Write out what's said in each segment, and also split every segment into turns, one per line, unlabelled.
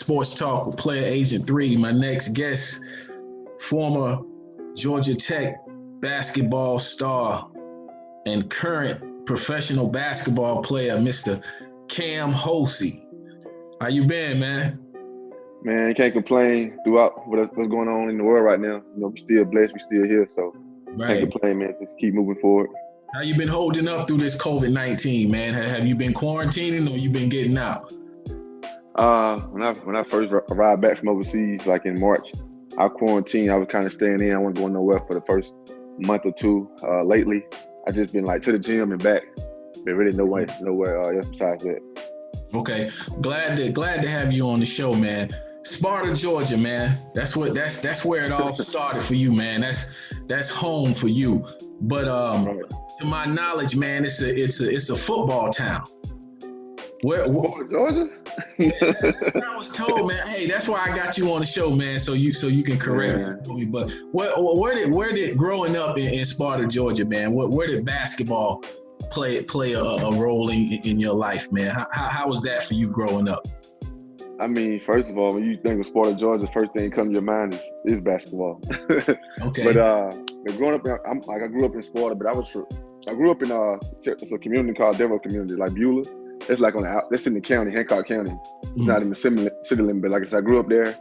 Sports Talk with PlayerAgent3. My next guest, former Georgia Tech basketball star and current professional basketball player, Mr. Kammeon Holsey. How you been, man?
Man, you can't complain throughout what's going on in the world right now. You know, we're still blessed, we're still here, so
Right.
Can't complain, man. Just keep moving forward.
How you been holding up through this COVID-19, man? Have you been quarantining or you been getting out?
When I first arrived back from overseas, like in March, I quarantined. I was kind of staying in. I wasn't going nowhere for the first month or two. Lately, I just been like to the gym and back. Been really nowhere else besides that.
Okay, glad to have you on the show, man. Sparta Georgia, man. That's where it all started for you, man. That's home for you. But
Right.
to my knowledge, man, it's a football town. Where
Georgia?
I was told, man. Hey, that's why I got you on the show, man. So you can correct me for me. But where did growing up in Sparta, Georgia, man? Where did basketball play a role in your life, man? How was that for you growing up?
I mean, first of all, when you think of Sparta Georgia, the first thing that comes to your mind is basketball.
Okay.
But growing up, I grew up in Sparta, but I grew up in it's a community called Devo community, like Beulah. It's like that's in the county, Hancock County. It's not in the city limit, but like I said, I grew up there.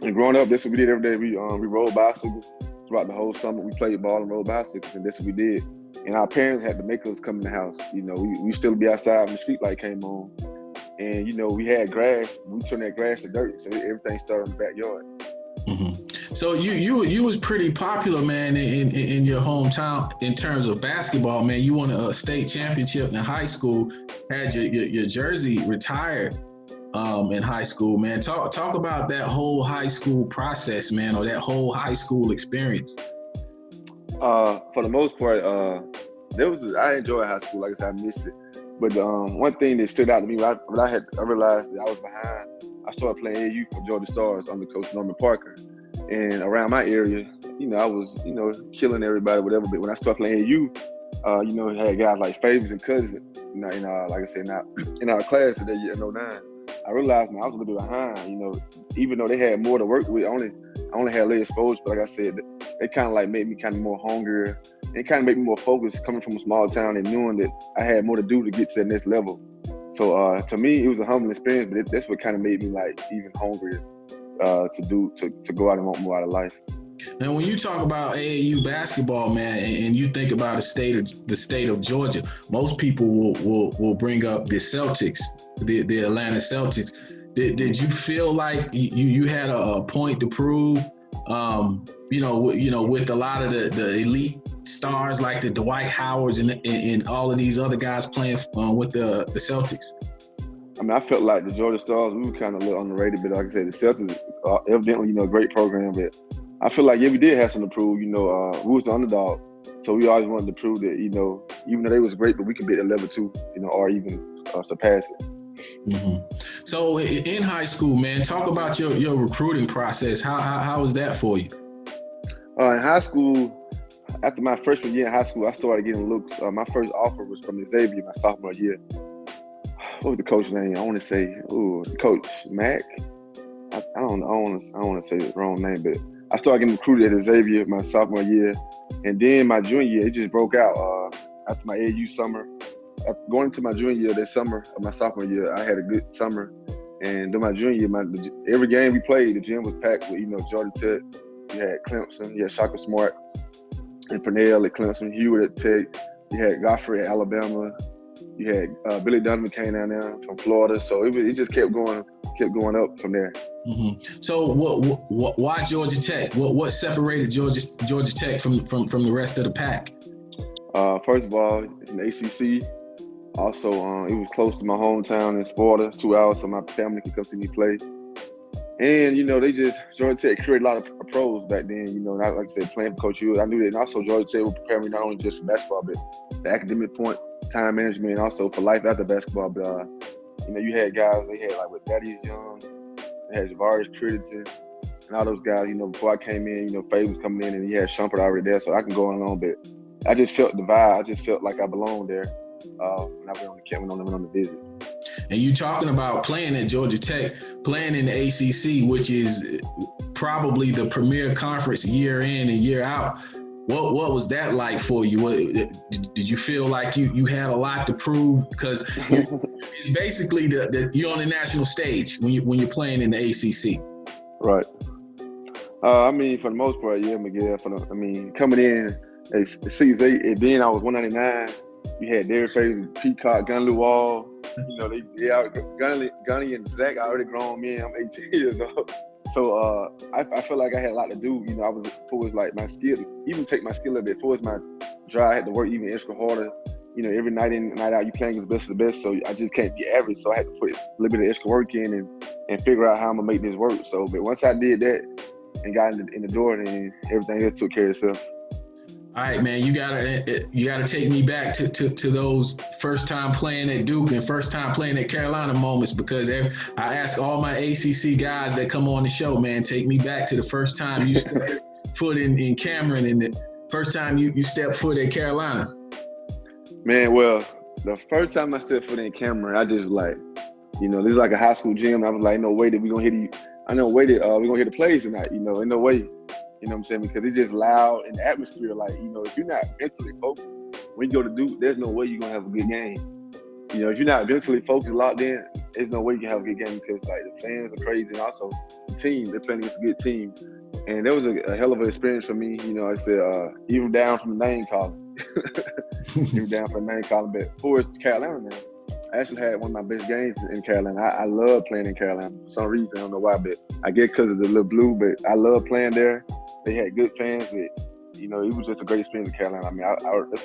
And growing up, that's what we did every day. We rode bicycles throughout the whole summer. We played ball and rode bicycles, and that's what we did. And our parents had to make us come in the house. You know, we still be outside when the street light came on. And, you know, we had grass. We turned that grass to dirt, so everything started in the backyard.
Mm-hmm. So you was pretty popular, man, in your hometown in terms of basketball, man. You won a state championship in high school, had your jersey retired in high school, man. Talk about that whole high school process, man, or that whole high school experience.
For the most part, I enjoyed high school. Like I said, I missed it. But one thing that stood out to me when I realized that I was behind, I started playing AAU for Georgia Stars under Coach Norman Parker. And around my area, you know, I was, you know, killing everybody, whatever. But when I started playing AAU, you know, had guys like Favors and Cousins, you know, like I said, in our class that year in 09, I realized, man, I was a little bit behind, you know, even though they had more to work with, I only had less exposure, but like I said, they kind of like made me kind of more hungrier. It kind of made me more focused coming from a small town and knowing that I had more to do to get to the next level. So to me, it was a humbling experience, but that's what kind of made me like even hungrier to go out and want more out of life.
And when you talk about AAU basketball, man, and you think about the state of Georgia, most people will bring up the Celtics, the Atlanta Celtics. Did you feel like you had a point to prove? You know, with a lot of the elite stars like the Dwight Howards and all of these other guys playing with the Celtics.
I mean, I felt like the Georgia Stars, we were kind of a little underrated, but like I said, the Celtics, evidently, you know, a great program. But I feel like, yeah, we did have something to prove. You know, we was the underdog, so we always wanted to prove that, you know, even though they was great, but we could be at level 2, you know, or even surpass it.
Mm-hmm. So in high school, man, talk about your recruiting process. How was that for you?
In high school, after my freshman year in high school, I started getting looks. My first offer was from Xavier my sophomore year. What was the coach's name? I want to say, Coach Mack. I don't want to say the wrong name, but I started getting recruited at Xavier my sophomore year, and then my junior year, it just broke out after my AAU summer. Going into my junior year, that summer of my sophomore year, I had a good summer. And during my junior year, every game we played, the gym was packed with, you know, Georgia Tech. You had Clemson, you had Shaka Smart and Purnell at Clemson, Hewitt at Tech. You had Godfrey at Alabama. You had Billy Donovan came down there from Florida. So it just kept going up from there.
Mm-hmm. So why Georgia Tech? What separated Georgia Tech from the rest of the pack?
First of all, it's an ACC. Also, it was close to my hometown in Sparta, 2 hours, so my family could come see me play. And, you know, Georgia Tech created a lot of pros back then, you know, like I said, playing for Coach Hewitt. I knew that. And also, Georgia Tech would prepare me not only just for basketball, but the academic point, time management, and also for life after basketball. But, you know, you had guys, they had like with Thaddeus Young, they had Javarius Crittenton, and all those guys, you know, before I came in, you know, Faye was coming in and he had Shumpert already there, so I can go on, but I just felt the vibe. I just felt like I belonged there when I went on the visit.
And you talking about playing at Georgia Tech, playing in the ACC, which is probably the premier conference year in and year out. What was that like for you? Did you feel like you had a lot to prove? Because it's basically you're on the national stage when you're playing in the ACC.
Right. I mean, for the most part, yeah, Miguel. Coming in as season 8, and then I was 199. You had Derek Favors, Peacock, Gunley Wall. Gunny and Zach are already grown men. I'm 18 years old. So I feel like I had a lot to do. I was towards like my skill, even take my skill a bit towards my drive. I had to work even extra harder. Every night in, night out, you playing the best of the best. So I just can't be average. So I had to put a little bit of extra work in and figure out how I'm gonna make this work. So, but once I did that and got in the door, then everything else took care of itself.
All right, man, you gotta take me back to those first time playing at Duke and first time playing at Carolina moments, because I ask all my ACC guys that come on the show, man, take me back to the first time you stepped foot in Cameron and the first time you stepped foot at Carolina. Man,
well, the first time I stepped foot in Cameron, I just like, this is like a high school gym. I was like, no way that we're gonna hit you. I know way that we're gonna hit the plays tonight. Ain't no way. You know what I'm saying? Because it's just loud in the atmosphere. Like, if you're not mentally focused, when you go to Duke, there's no way you're going to have a good game. If you're not mentally focused, locked in, there's no way you can have a good game because, like, the fans are crazy. And also, the team, they're playing against a good team. And that was a hell of an experience for me. I said, even down from the name calling. But for Carolina now, I actually had one of my best games in Carolina. I love playing in Carolina for some reason. I don't know why, but I guess because of the little blue, but I love playing there. They had good fans, but it was just a great experience in Carolina. I mean,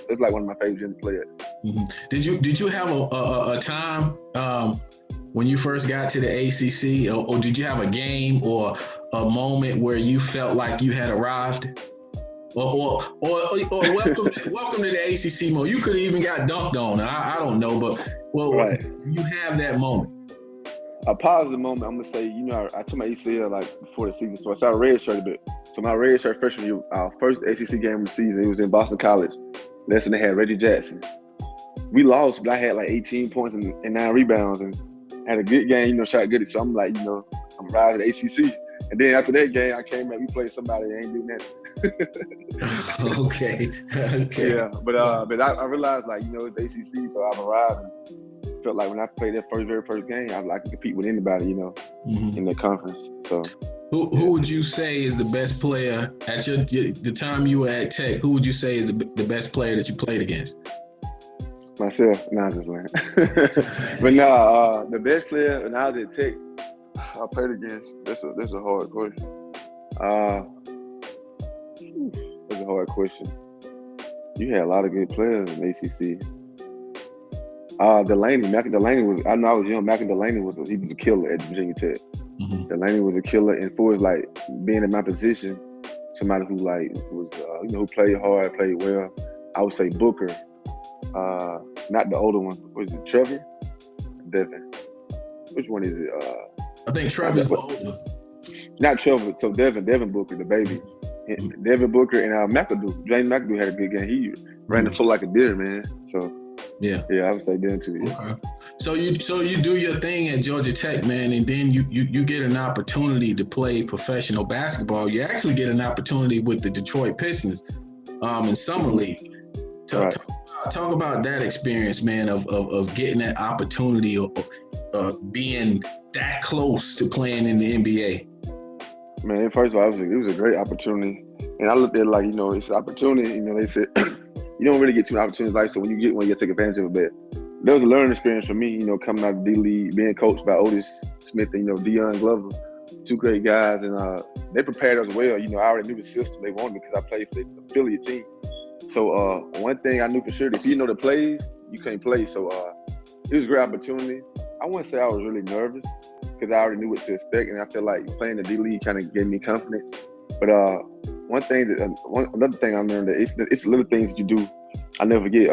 it's like one of my favorite gyms to play at.
Mm-hmm. Did you have a time when you first got to the ACC, or did you have a game or a moment where you felt like you had arrived? Or welcome to the ACC mode. You could have even got dunked on. I don't know, but right. You have that moment.
A positive moment, I'm gonna say, I took my ACL like before the season, so I started redshirt a bit. So my redshirt freshman year, our first ACC game of the season, it was in Boston College. That's when they had Reggie Jackson. We lost, but I had like 18 points and 9 rebounds and had a good game. Shot good. So I'm like, I'm riding the ACC. And then after that game, I came back. We played somebody that ain't doing that.
Okay.
Yeah, but I realized like, it's the ACC, so I've arrived and felt like when I played that very first game, I could compete with anybody, in the conference. So
who would you say is the best player at the time you were at Tech? Who would you say is the best player that you played against?
Myself. Nah, just playing. But the best player when I was at Tech, I played against. That's a hard question. That's a hard question. You had a lot of good players in ACC. Delaney was. I know I was young. Delaney was a killer at Virginia Tech. Mm-hmm. Delaney was a killer, and for like being in my position, somebody who like was who played hard, played well. I would say Booker. Not the older one. Was it Trevor? Devin. Which one is it?
I think Trevor's the older.
Not Trevor. So Devin Booker, the baby. Devin Booker and McAdoo. James McAdoo had a good game. He ran the floor like a deer, man. So yeah, I would say them too. Yeah.
Okay. So you do your thing at Georgia Tech, man, and then you get an opportunity to play professional basketball. You actually get an opportunity with the Detroit Pistons in summer league. Talk about that experience, man, of getting that opportunity of being that close to playing in the NBA.
Man, first of all, it was a great opportunity, and I looked at it like, it's an opportunity. They said you don't really get too many opportunities like, so when you get one, you take advantage of it. But there was a learning experience for me, coming out of the D-League, being coached by Otis Smith and, Deion Glover, 2 great guys, and they prepared us well. I already knew the system they wanted because I played for the affiliate team. So one thing I knew for sure, if you know the plays, you can't play. So it was a great opportunity. I wouldn't say I was really nervous because I already knew what to expect, and I feel like playing the D-League kind of gave me confidence. But another thing I learned that it's little things that you do. I never forget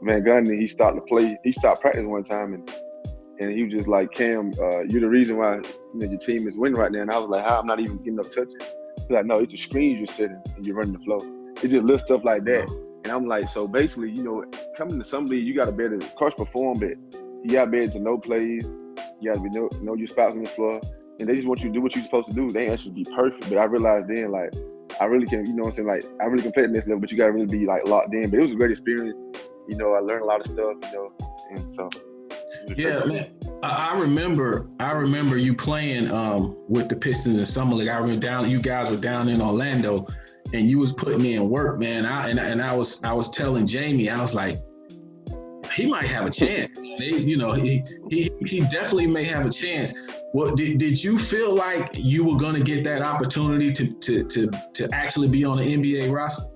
Van Gundy. He stopped practice one time, and he was just like, Cam, you're the reason why your team is winning right now. And I was like, how? I'm not even getting up touches. He's like, no, it's the screens you're setting and you're running the flow. It's just little stuff like that. And I'm like, so basically, coming to some league, you got to be able to cross perform, but you gotta be able to know plays. You gotta know your spots on the floor, and they just want you to do what you're supposed to do. They ain't actually be perfect, but I realized then, like, I really can, you know what I'm saying? Like, I really can play at this level, but you gotta really be like locked in. But it was a great experience. You know, I learned a lot of stuff. You know, and so.
Yeah, man. I remember you playing with the Pistons in summer league. I remember you guys were down in Orlando, and you was putting in work, man. I was telling Jamie, I was like, he might have a chance. He definitely may have a chance. Well, did you feel like you were going to get that opportunity to actually be on the NBA roster?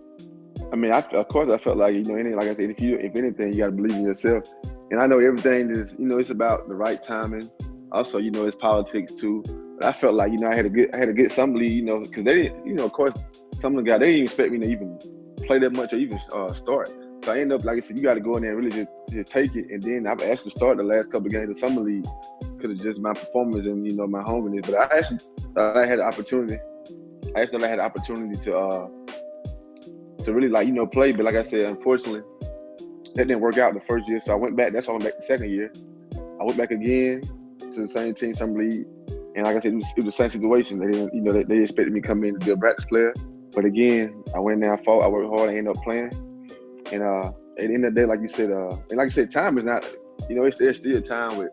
I mean, of course, I felt like, like I said, if anything, you got to believe in yourself. And I know everything is, it's about the right timing. Also, it's politics too. But I felt like, I had a good summer league, because they didn't, of course, some of the guys, they didn't expect me to even play that much or even start. So I ended up, like I said, you got to go in there and really just take it. And then I've actually started the last couple of games of summer league because of just my performance and, my hungriness. But I actually thought I had an opportunity. To really, play. But like I said, unfortunately, that didn't work out the first year. So I went back. That's why I went back the second year. I went back again to the same team, summer league. And like I said, it was the same situation. They didn't, they expected me to come in to be a practice player. But again, I went in there, I fought, I worked hard, I ended up playing. And at the end of the day, like you said, and like I said, time is not, there's still time with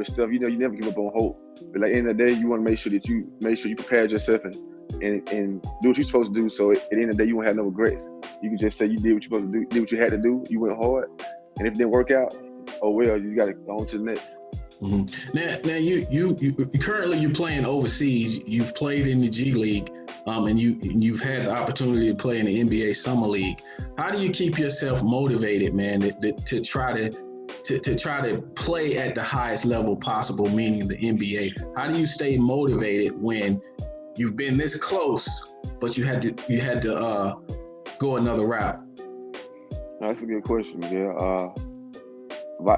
stuff. You never give up on hope. But like, at the end of the day, you want to make sure you prepared yourself and do what you're supposed to do. So at the end of the day, you won't have no regrets. You can just say you did what you're supposed to do, did what you had to do. You went hard, and if it didn't work out, oh well, you got to go on to the next.
Mm-hmm. Now you currently you're playing overseas. You've played in the G League, and you've had the opportunity to play in the NBA Summer League. How do you keep yourself motivated, man, to try to play at the highest level possible, meaning the NBA? How do you stay motivated when you've been this close, but you had to go another route?
That's a good question, yeah.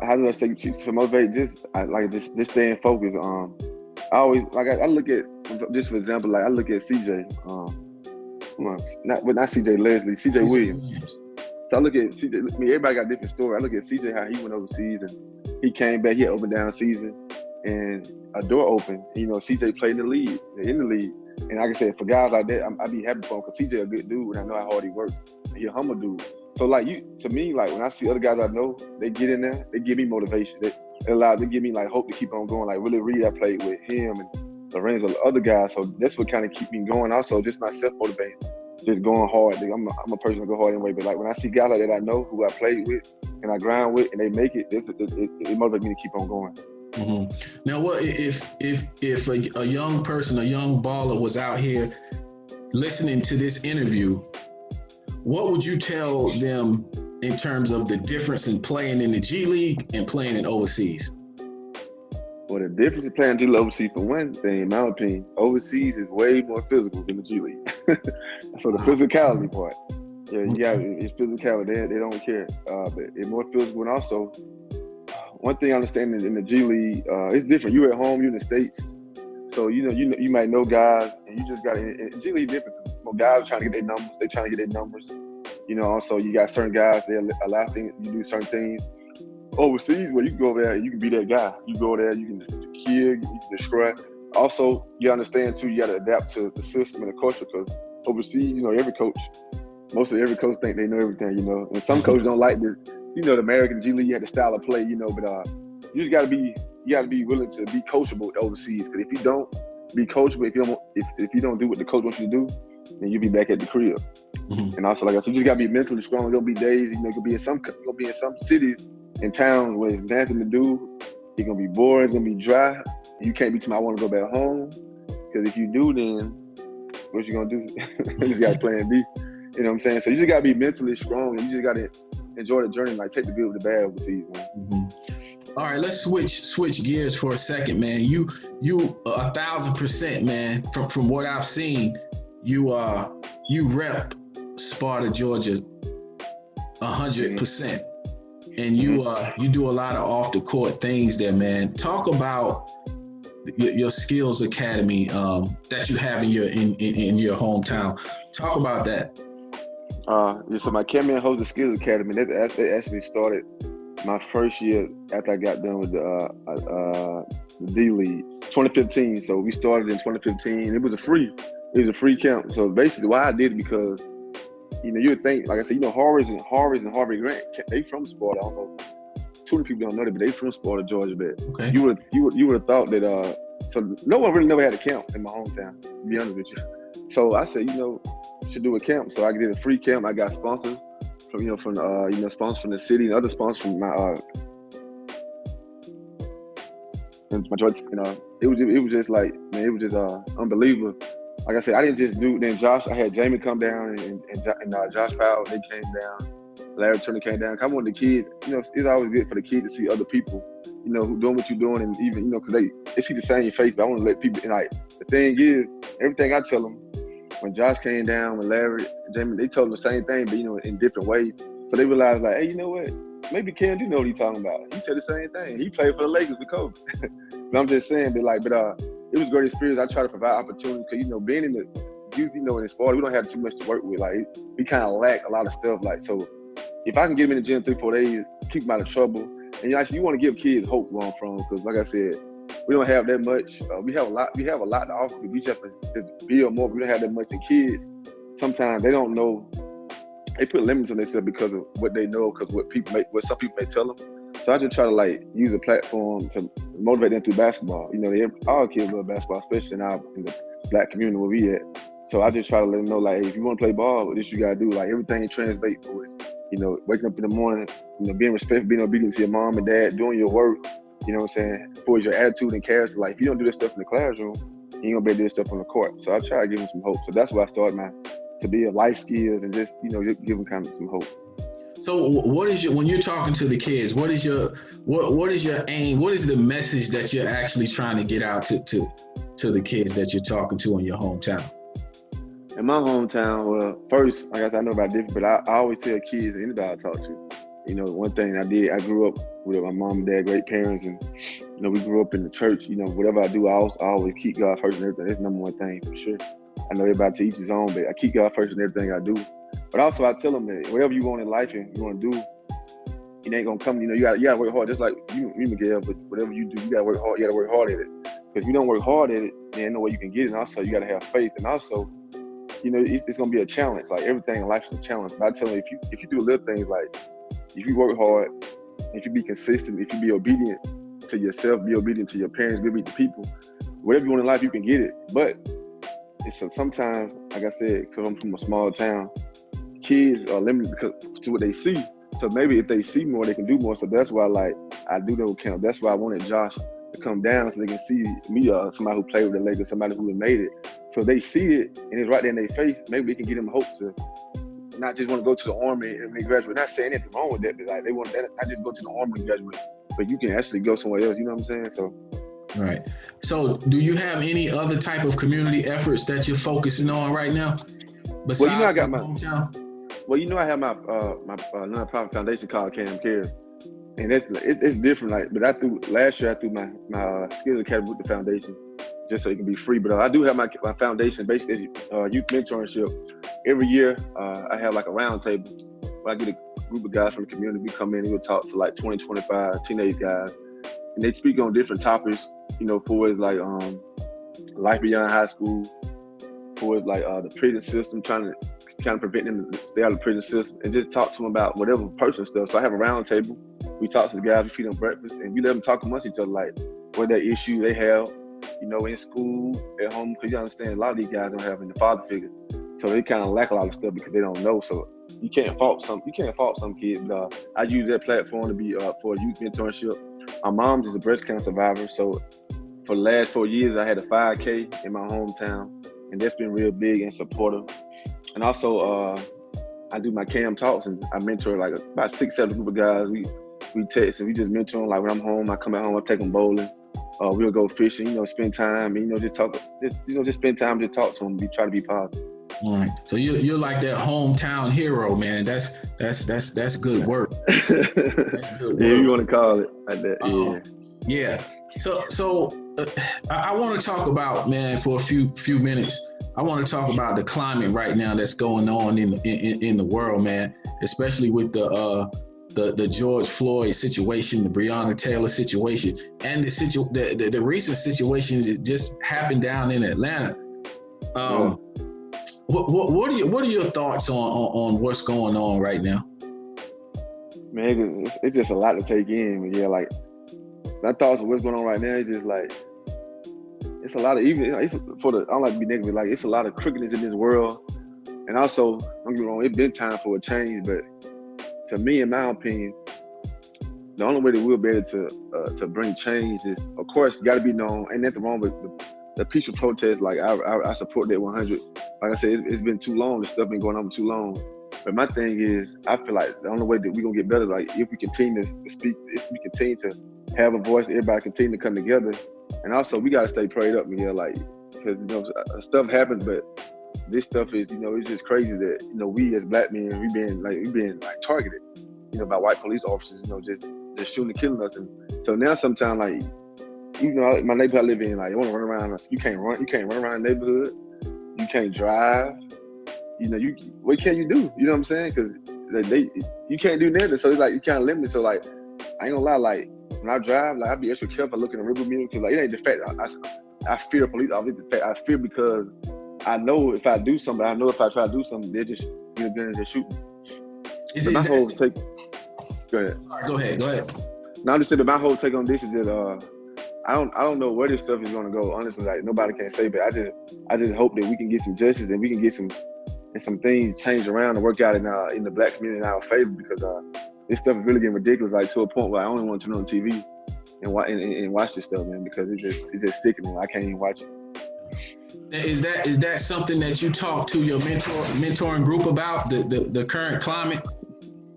How do I stay motivated? Just staying focused. I always I look at, just for example, I look at CJ. Not CJ Leslie, CJ Williams. So I look at CJ. I mean, everybody got a different story. I look at CJ, how he went overseas and he came back. He had up and down season, and a door opened. CJ played in the league. And like I said, for guys like that, I'd be happy for him because CJ a good dude, and I know how hard he works. And he a humble dude. So to me, when I see other guys I know, they get in there, they give me motivation. They give me hope to keep on going. Like Willie Reed, I played with him, and Lorenzo, the other guys. So that's what kind of keep me going. Also, just my self-motivation, just going hard. I'm a person to go hard anyway. But when I see guys like that I know who I played with and I grind with, and they make it, it motivates me to keep on going.
Mm-hmm. Now, what if a young person, a young baller was out here listening to this interview? What would you tell them in terms of the difference in playing in the G League and playing in overseas?
Well, the difference in playing G League overseas, for one thing, in my opinion, overseas is way more physical than the G League. So the physicality part, it's physicality. They don't care, but it's more physical. And also, one thing I understand in the G League, it's different. You're at home, you're in the States, so you might know guys, and you just got in G League different. More guys are trying to get their numbers. They're trying to get their numbers. Also you got certain guys, they allow things, you do certain things. Overseas, where you can go over there and you can be that guy. You go there, you can kill, you can destroy. Also, you understand too, you got to adapt to the system and the culture, because overseas, most of every coach think they know everything, and some coaches don't like this. The American G League, you have the style of play, but you just got to be willing to be coachable overseas. Because if you don't be coachable, if you don't do what the coach wants you to do, then you'll be back at the crib. Mm-hmm. And also, like I said, you just got to be mentally strong. There's gonna be days, you're gonna be in some cities and towns where it's nothing to do. It's gonna be boring. It's gonna be dry. You can't be telling me I want to go back home, because if you do, then what you gonna do? You just got to plan B. You know what I'm saying? So you just got to be mentally strong, and you just got to enjoy the journey. Take the good with the bad overseas, man.
Mm-hmm. All right, let's switch gears for a second, man. You 1,000%, man. From what I've seen, you rep Sparta Georgia 100%, and you do a lot of off the court things there, man. Talk about your skills academy that you have in your hometown. Talk about that.
So my Kammeon Holsey Skills Academy, they actually started my first year after I got done with the D League, 2015. So we started in 2015. It was a free camp. So basically, why I did it because you would think, like I said, Harvard and Harvey Grant, they from Sparta. I don't know, too many people don't know that, but they from Sparta, Georgia. But
Okay.
you would have thought that. So no one really never had a camp in my hometown. To be honest with you. So I said, should do a camp. So I did a free camp. I got sponsors from sponsors from the city and other sponsors from my Georgia. It was just like, man, it was just unbelievable. Like I said, I didn't just do. Then I had Jamie come down and Josh Powell. They came down. Larry Turner came down. I wanted the kids. It's always good for the kids to see other people. Who doing what you're doing, and even because they see the same face. But I want to let people. And like the thing is, everything I tell them. When Josh came down, when Larry, Jamie, they told him the same thing, but in different ways. So they realized, like, hey, you know what? Maybe Cam do know what he's talking about. He said the same thing. He played for the Lakers with Kobe. But I'm just saying, but it was a great experience. I try to provide opportunities because being in the youth, in Sparta, we don't have too much to work with. Like we kind of lack a lot of stuff. Like so, if I can get them in the gym 3-4 days, keep them out of trouble, and actually you want to give kids hope where I'm from because, like I said. We don't have that much. We have a lot. We have a lot to offer. We just have to build more. But we don't have that much. And kids, sometimes they don't know. They put limits on themselves because of what they know, because what some people may tell them. So I just try to use a platform to motivate them through basketball. All kids love basketball, especially in the black community where we at. So I just try to let them know, hey, if you want to play ball, this you gotta do. Everything translates for it. Waking up in the morning, being respectful, being obedient to your mom and dad, doing your work. You know what I'm saying? Towards your attitude and character. If you don't do this stuff in the classroom, you ain't gonna be able to do this stuff on the court. So I try to give them some hope. So that's why I started to build life skills and just give them kind of some hope.
So what is when you're talking to the kids, what is your aim? What is the message that you're actually trying to get out to the kids that you're talking to in your hometown?
In my hometown, well, first, I guess I know about different, but I always tell kids, anybody I talk to, one thing I did, I grew up with my mom and dad, great parents, and we grew up in the church. Whatever I do, I always keep God first and everything. That's number one thing for sure. I know everybody to each his own, but I keep God first in everything I do. But also I tell them that whatever you want in life and you want to do, it ain't gonna come. You gotta work hard. Just like you, Miguel. But whatever you do, you gotta work hard. You gotta work hard at it. Because if you don't work hard at it, then ain't no way you can get it. And also you gotta have faith. And also, it's gonna be a challenge. Like everything in life is a challenge. But I tell them if you do little things if you work hard, if you be consistent, if you be obedient to yourself, be obedient to your parents, be obedient to people, whatever you want in life, you can get it. But sometimes, like I said, because I'm from a small town, kids are limited to what they see. So maybe if they see more, they can do more. So that's why I do those camps. That's why I wanted Josh to come down so they can see me, somebody who played with the Lakers, somebody who made it. So they see it and it's right there in their face. Maybe they can give them hope to not just want to go to the Army and graduate. Not saying anything wrong with that, but they want that. Not just go to the Army and graduate, but you can actually go somewhere else. You know what I'm saying? So.
Right. So do you have any other type of community efforts that you're focusing on right now? Besides
I got my
hometown?
Well, I have my nonprofit foundation called Kammeon, and it's different. But last year I threw my skills academy with the foundation just so it can be free. But I do have my foundation, basically youth mentorship. Every year I have a round table where I get a group of guys from the community. We come in and we'll talk to 20, 25 teenage guys, and they speak on different topics. For life beyond high school, for the prison system, trying to kind of prevent them to stay out of the prison system, and just talk to them about whatever personal stuff. So I have a round table. We talk to the guys, we feed them breakfast, and we let them talk amongst each other, what that issue they have, in school, at home, because you understand a lot of these guys don't have any father figures. So they kind of lack a lot of stuff because they don't know. So you can't fault some kids. But I use that platform to be for a youth mentorship. My mom is a breast cancer survivor, so for the last 4 years I had a 5K in my hometown, and that's been real big and supportive. And also I do my Cam talks, and I mentor about 6-7 group of guys. We text and we just mentor them. When I'm home, I come at home, I take them bowling. We'll go fishing, spend time, just talk, just spend time, just talk to them. We try to be positive.
All right. So you're like that hometown hero, man. That's good work. That's good work.
Yeah, you want to call it like that.
Yeah. So I want to talk about, man, for a few minutes. I want to talk about the climate right now that's going on in the world, man. Especially with the the George Floyd situation, the Breonna Taylor situation, and the recent situations that just happened down in Atlanta. What are your thoughts on what's going on right now?
Man, it's just a lot to take in. But yeah, like my thoughts of what's going on right now is just like it's a lot of even. I don't like to be negative. Like it's a lot of crookedness in this world, and also don't get me wrong, it's been time for a change. But to me, in my opinion, the only way that we'll be able to bring change is, of course, got to be known. Ain't nothing wrong with the peaceful protest. Like I support that 100. Like I said, it's been too long. This stuff been going on for too long. But my thing is, I feel like the only way that we're gonna get better, like if we continue to speak, if we continue to have a voice, everybody continue to come together. And also, we gotta stay prayed up here, like, because stuff happens, but this stuff is, it's just crazy that we as black men, we been targeted, by white police officers, just shooting and killing us. And so now sometimes, like, my neighborhood I live in, like, you want to run around, you can't run around the neighborhood, you can't drive, what can you do? You know what I'm saying? Because you can't do nothing, so it's like you kind of limited. So like, I ain't gonna lie, like when I drive, like I be extra careful looking in the rearview mirror because like it ain't the fact I fear police officers. The fact I fear because I know if I do something, I know if I try to do something, they're just get a gun and just shoot me. My whole take. Go ahead.
Go ahead.
Now I'm just saying that my whole take on this is that I don't know where this stuff is gonna go. Honestly, like nobody can say, but I just hope that we can get some justice and we can get some things changed around and work out in the black community in our favor, because this stuff is really getting ridiculous, like to a point where I only want to turn on TV and watch this stuff, man, because it's just sickening. I can't even watch it.
Is that something that you talk to your mentoring group about, the current climate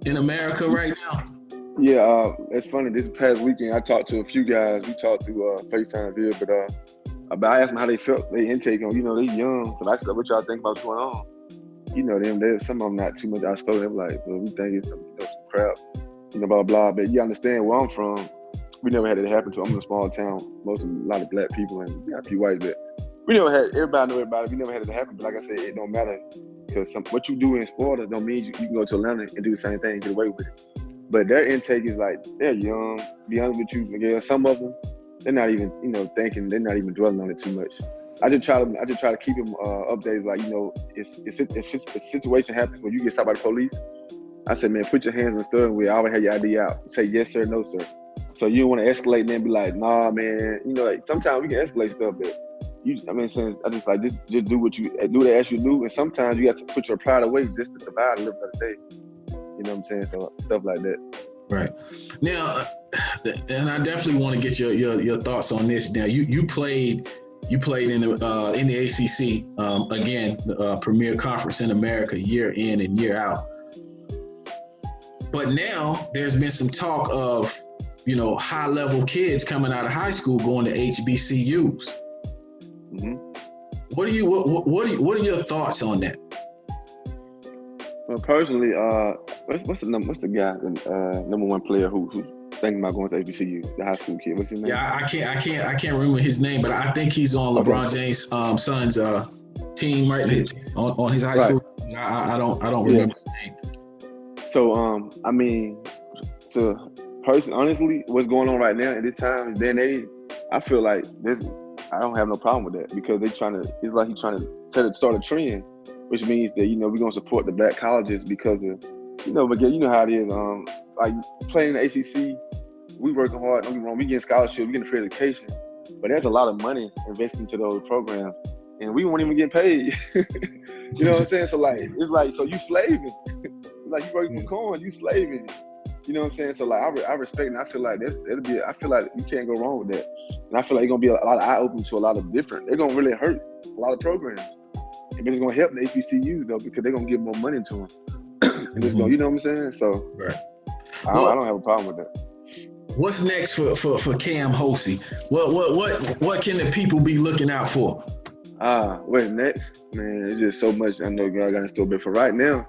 in America right now?
Yeah, it's funny. This past weekend, I talked to a few guys. We talked through FaceTime here, but I asked them how they felt, their intake on, they young. So I said, what y'all think about what's going on? Some of them not too much outspoken. They're like, well, we think it's some crap, blah, blah. But you understand where I'm from, we never had it happen to. I'm in a small town, a lot of black people and a few whites, but we never had, everybody know everybody. We never had it happen. But like I said, it don't matter, because what you do in Sparta don't mean you can go to Atlanta and do the same thing and get away with it. But their intake is like, they're young, to be honest with you, Miguel. Some of them, they're not even, thinking, they're not even dwelling on it too much. I just try to keep them updated. Like, if a situation happens where you get stopped by the police, I said, man, put your hands on the steering wheel. I already have your ID out. Say yes, sir, no, sir. So you don't want to escalate and then be like, nah, man. Like sometimes we can escalate stuff, but I just like just do what they ask you to do. And sometimes you have to put your pride away just to survive and live another day. You know what I'm saying? So stuff like that.
Right. Now, and I definitely want to get your thoughts on this. Now, you played in the ACC again, the premier conference in America, year in and year out. But now there's been some talk of high level kids coming out of high school going to HBCUs.
Mm-hmm.
What are your thoughts on that?
Well, personally, what's the guy, the number one player who's thinking about going to HBCU, the high school kid? What's his name?
Yeah, I can't remember his name, but I think he's on LeBron James' son's team right there, on his high school. I don't remember his name. So
honestly, what's going on right now at this time, then I feel like I don't have no problem with that, because it's like he's trying to start a trend, which means that we're gonna support the black colleges because of but you know how it is. Like playing the ACC, we working hard. Don't get me wrong, we getting scholarships, we getting free education, but there's a lot of money invested into those programs, and we won't even get paid. You know what I'm saying? So like, it's like, so you slaving. It's like you working for corn, you slaving. You know what I'm saying? So like, I respect, and I feel like I feel like you can't go wrong with that. And I feel like it's gonna be a lot of eye opening to a lot of different. They're gonna really hurt a lot of programs, but it's gonna help the HBCUs though, because they're gonna give more money to them. And it's gonna, you know what I'm saying? So
right.
I don't have a problem with that.
What's next for Kammeon Holsey? What can the people be looking out for?
What's next? Man, it's just so much. I know God got in store, but for right now,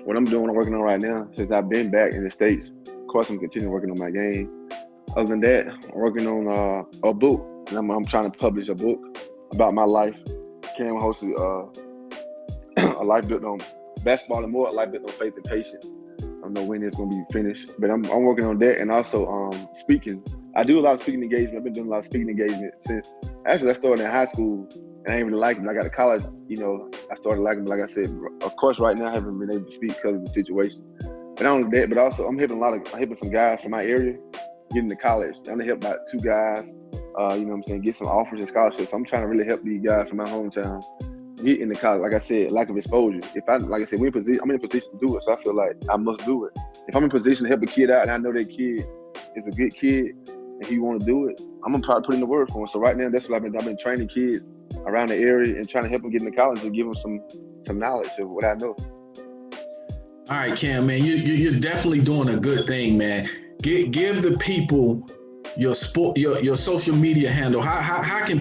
what I'm working on right now, since I've been back in the States, of course I'm continuing working on my game. Other than that, I'm working on a book, and I'm trying to publish a book about my life. Kammeon Holsey, a life built on basketball and more, a life built on faith and patience. don't know when it's gonna be finished, but I'm working on that, and also speaking. I do a lot of speaking engagement. I've been doing a lot of speaking engagement since actually I started in high school, and I didn't really like it. When I got to college, I started liking it. Like I said, of course, right now I haven't been able to speak because of the situation. But not only that, but also I'm helping some guys from my area get into college. I'm gonna help about 2 guys, get some offers and scholarships. I'm trying to really help these guys from my hometown get into college. Like I said, lack of exposure. I'm in a position to do it, so I feel like I must do it. If I'm in a position to help a kid out and I know that kid is a good kid and he want to do it, I'm gonna probably put in the work for him. So right now, that's what I've been training kids around the area and trying to help them get into college and give them some knowledge of what I know.
All right, Cam, man, you're definitely doing a good thing, man. Give the people your social media handle. How can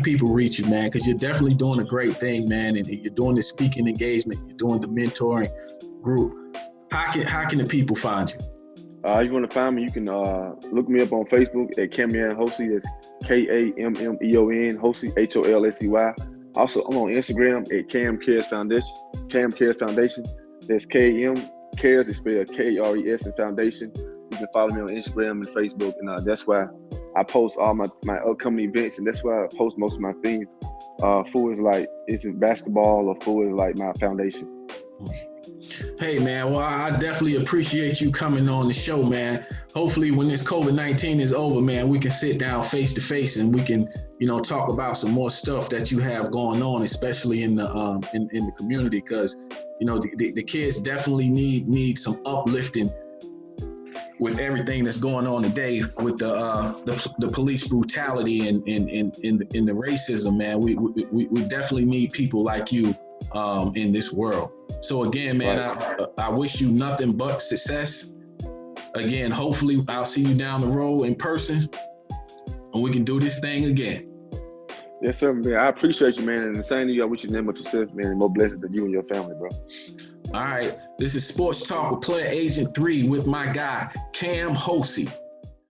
people reach you, man? Because you're definitely doing a great thing, man, and you're doing the speaking engagement, you're doing the mentoring group. How can the people find you?
You want to find me? You can look me up on Facebook at Kammeon Holsey. That's Kammeon Holsey, Holsey. Also, I'm on Instagram at Cam Cares Foundation. Cam Cares Foundation. That's KM Cares is spelled KRES and Foundation. You can follow me on Instagram and Facebook, and that's why I post all my upcoming events, and that's why I post most of my things. For is basketball, or for is like my foundation.
Hey, man, well, I definitely appreciate you coming on the show, man. Hopefully when this COVID-19 is over, man, we can sit down face to face and we can, talk about some more stuff that you have going on, especially in the community, because, the kids definitely need some uplifting with everything that's going on today with the police brutality and the racism, man. We definitely need people like you in this world. So again, man, I wish you nothing but success. Again, hopefully I'll see you down the road in person and we can do this thing again.
Yes, sir, man. I appreciate you, man. And the same to you. I wish you nothing but success, man, and more blessings to you and your family, bro.
All right. This is Sports Talk with PlayerAgent3 with my guy, Kammeon Holsey.